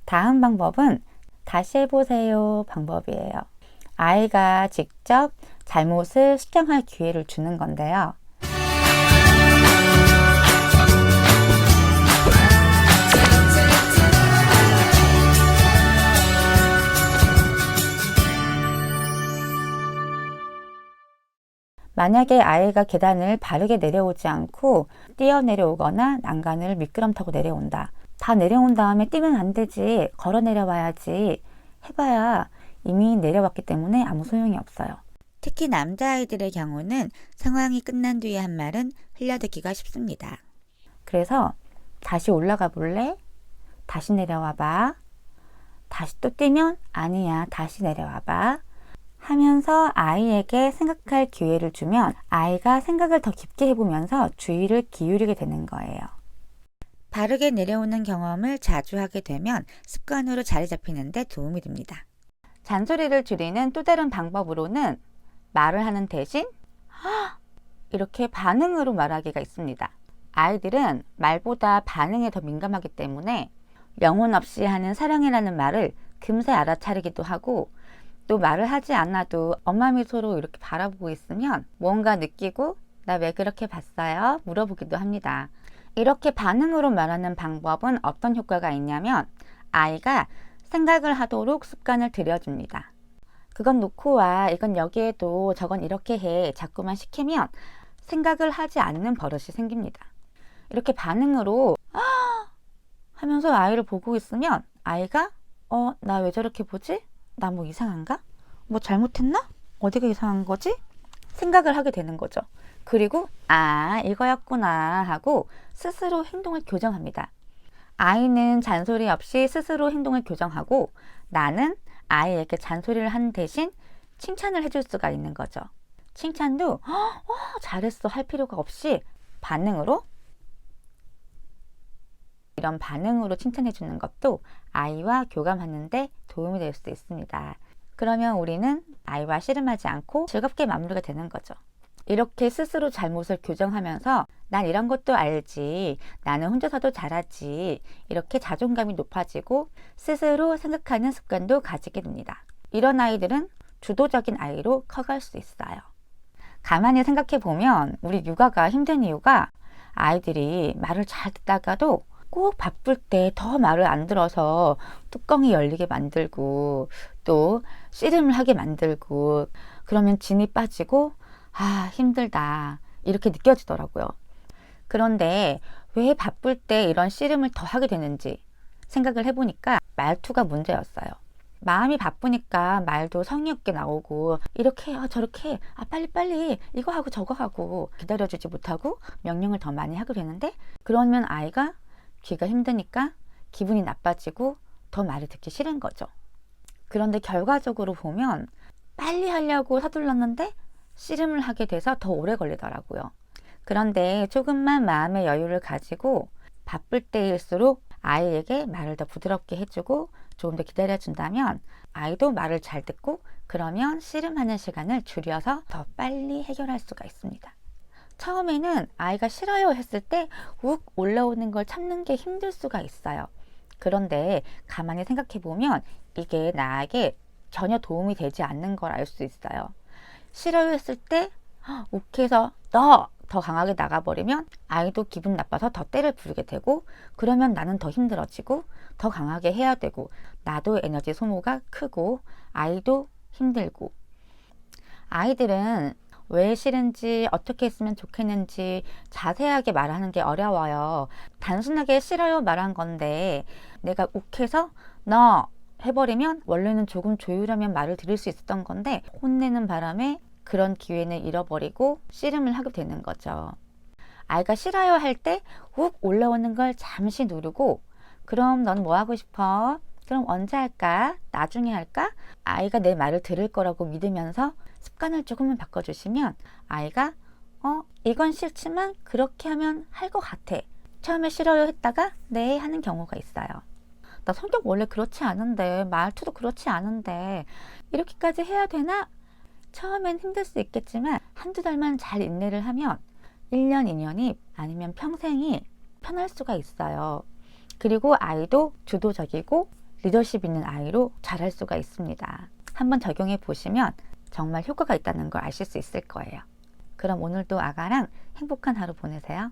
다음 방법은 다시 해보세요 방법이에요. 아이가 직접 잘못을 수정할 기회를 주는 건데요. 만약에 아이가 계단을 바르게 내려오지 않고 뛰어 내려오거나 난간을 미끄럼 타고 내려온다. 다 내려온 다음에 뛰면 안 되지. 걸어 내려와야지. 해봐야 이미 내려왔기 때문에 아무 소용이 없어요. 특히 남자아이들의 경우는 상황이 끝난 뒤에 한 말은 흘려듣기가 쉽습니다. 그래서 다시 올라가 볼래? 다시 내려와 봐. 다시 또 뛰면 아니야. 다시 내려와 봐. 하면서 아이에게 생각할 기회를 주면 아이가 생각을 더 깊게 해보면서 주의를 기울이게 되는 거예요. 바르게 내려오는 경험을 자주 하게 되면 습관으로 자리 잡히는 데 도움이 됩니다. 잔소리를 줄이는 또 다른 방법으로는 말을 하는 대신 이렇게 반응으로 말하기가 있습니다. 아이들은 말보다 반응에 더 민감하기 때문에 영혼 없이 하는 사랑이라는 말을 금세 알아차리기도 하고 또 말을 하지 않아도 엄마 미소로 이렇게 바라보고 있으면 뭔가 느끼고 나 왜 그렇게 봤어요? 물어보기도 합니다. 이렇게 반응으로 말하는 방법은 어떤 효과가 있냐면 아이가 생각을 하도록 습관을 들여줍니다. 그건 놓고 와. 이건 여기에 둬. 저건 이렇게 해. 자꾸만 시키면 생각을 하지 않는 버릇이 생깁니다. 이렇게 반응으로 하면서 아이를 보고 있으면 아이가 나 왜 저렇게 보지? 나 뭐 이상한가? 뭐 잘못했나? 어디가 이상한 거지? 생각을 하게 되는 거죠. 그리고 이거였구나 하고 스스로 행동을 교정합니다. 아이는 잔소리 없이 스스로 행동을 교정하고 나는 아이에게 잔소리를 한 대신 칭찬을 해줄 수가 있는 거죠. 칭찬도 잘했어 할 필요가 없이 반응으로 이런 반응으로 칭찬해 주는 것도 아이와 교감하는 데 도움이 될 수 있습니다. 그러면 우리는 아이와 씨름하지 않고 즐겁게 마무리가 되는 거죠. 이렇게 스스로 잘못을 교정하면서 난 이런 것도 알지, 나는 혼자서도 잘하지, 이렇게 자존감이 높아지고 스스로 생각하는 습관도 가지게 됩니다. 이런 아이들은 주도적인 아이로 커갈 수 있어요. 가만히 생각해 보면 우리 육아가 힘든 이유가 아이들이 말을 잘 듣다가도 꼭 바쁠 때 더 말을 안 들어서 뚜껑이 열리게 만들고 또 씨름을 하게 만들고 그러면 진이 빠지고 힘들다 이렇게 느껴지더라고요. 그런데 왜 바쁠 때 이런 씨름을 더 하게 되는지 생각을 해보니까 말투가 문제였어요. 마음이 바쁘니까 말도 성의 없게 나오고 이렇게 저렇게 빨리빨리 이거 하고 저거 하고 기다려주지 못하고 명령을 더 많이 하게 되는데 그러면 아이가 귀가 힘드니까 기분이 나빠지고 더 말을 듣기 싫은 거죠. 그런데 결과적으로 보면 빨리 하려고 서둘렀는데 씨름을 하게 돼서 더 오래 걸리더라고요. 그런데 조금만 마음의 여유를 가지고 바쁠 때일수록 아이에게 말을 더 부드럽게 해주고 조금 더 기다려준다면 아이도 말을 잘 듣고 그러면 씨름하는 시간을 줄여서 더 빨리 해결할 수가 있습니다. 처음에는 아이가 싫어요 했을 때 욱 올라오는 걸 참는 게 힘들 수가 있어요. 그런데 가만히 생각해 보면 이게 나에게 전혀 도움이 되지 않는 걸 알 수 있어요. 싫어요 했을 때 욱해서 너! 더 강하게 나가버리면 아이도 기분 나빠서 더 때를 부리게 되고 그러면 나는 더 힘들어지고 더 강하게 해야 되고 나도 에너지 소모가 크고 아이도 힘들고 아이들은 왜 싫은지 어떻게 했으면 좋겠는지 자세하게 말하는 게 어려워요. 단순하게 싫어요 말한 건데 내가 욱해서 너 해버리면 원래는 조금 조율하면 말을 들을 수 있었던 건데 혼내는 바람에 그런 기회는 잃어버리고 씨름을 하게 되는 거죠. 아이가 싫어요 할 때 훅 올라오는 걸 잠시 누르고 그럼 넌 뭐 하고 싶어? 그럼 언제 할까? 나중에 할까? 아이가 내 말을 들을 거라고 믿으면서 습관을 조금만 바꿔주시면 아이가 이건 싫지만 그렇게 하면 할 것 같아. 처음에 싫어요 했다가 네 하는 경우가 있어요. 나 성격 원래 그렇지 않은데 말투도 그렇지 않은데 이렇게까지 해야 되나? 처음엔 힘들 수 있겠지만 한두 달만 잘 인내를 하면 1년, 2년이 아니면 평생이 편할 수가 있어요. 그리고 아이도 주도적이고 리더십 있는 아이로 자랄 수가 있습니다. 한번 적용해 보시면 정말 효과가 있다는 걸 아실 수 있을 거예요. 그럼 오늘도 아가랑 행복한 하루 보내세요.